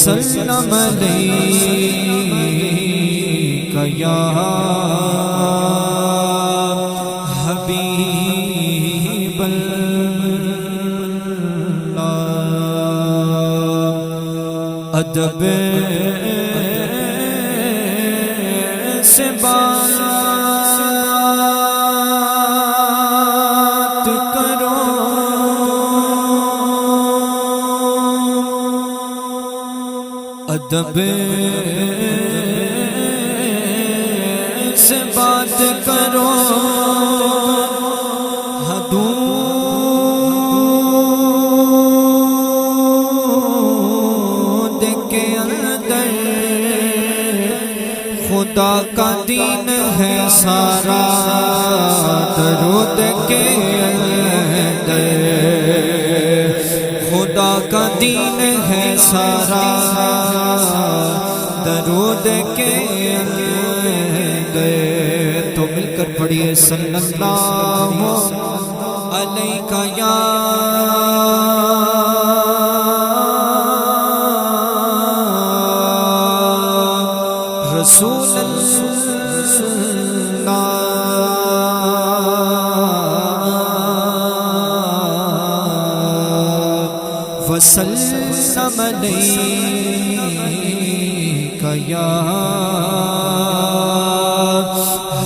وسلم علیک یا حبیب اللہ ادب سے بات کرو ادب سے بات کرو حدود کے اندر خدا کا دین ہے سارا درود کے اندر خدا کا دین ہے سارا درود کے اندر تو مل کر پڑھیے صلی اللہ علیہ یا رسول اللہ وسلم علیک یا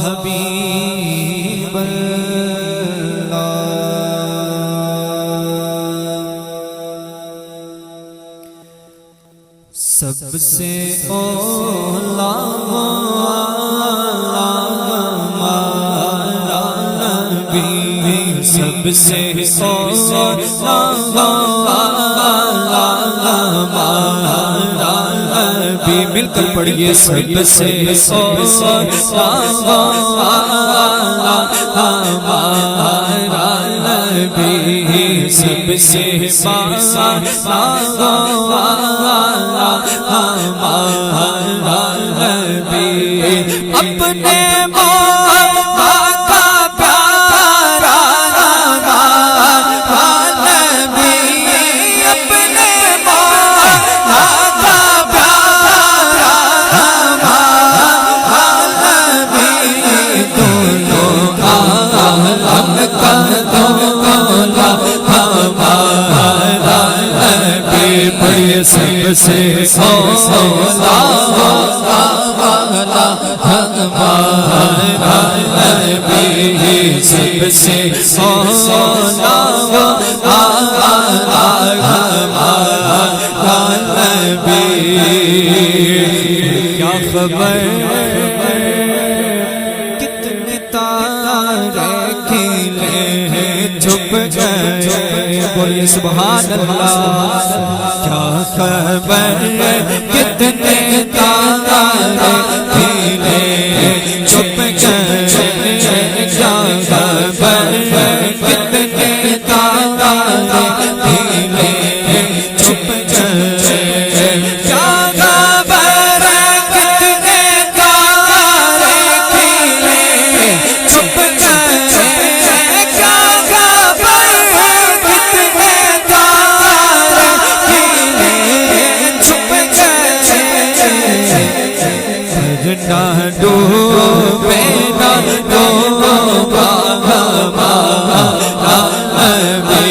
حبیب اللہ سب سے اولا سب سے بھی مل کر پڑھیے سب سے نبی سب سے نبی اپنے سب سے اولا ہمارا نبی سب سے اولا ہمارا نبی کیا خبر کتنے تارے کھلے ہیں چھپ گئے بولیے سبحان اللہ کیا خبر کتنے تارے کھلے چھپ گئے کیا خبر کتنے تارے کھلے چھپ گئے کیا خبر کتنے تارے کھلے چھپ گئے کیا خبر کتنے تارے کھلے چھپ گئے نہ ڈوبے نہ ڈوبا ہمارا نبی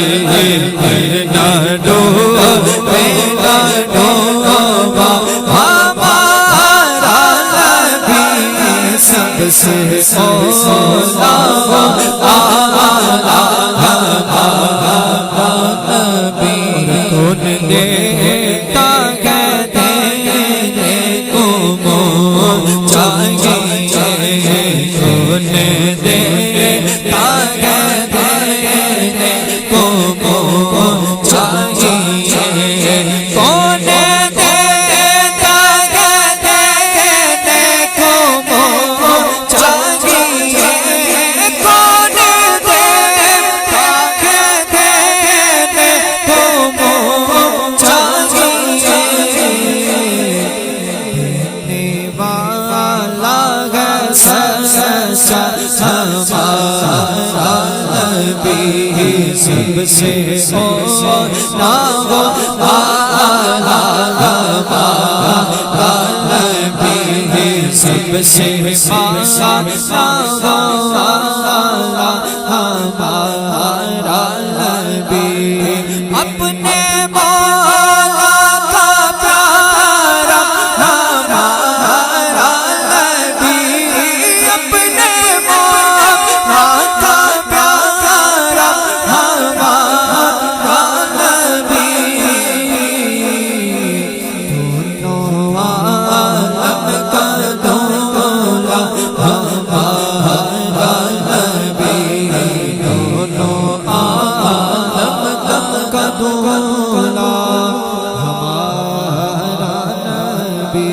نہ ڈوبے نہ ڈوبا ہمارا نبی سب سے اولا نبی کون دیتا ہے دینے کو چاہیے کون دیتا ہے دینے کو چاہیے کون دیتا ہے دینے کو چاہیے کون دیتا ہے دینے کو سب سے اولا سب سے ہمارا نبی اپنے مولا کا پیارا ہمارا نبی اپنے مولا کا پیارا ہمارا نبی دونوں عالم کا دولا ہمارا نبی دونوں عالم کا دولا ہمارا نبی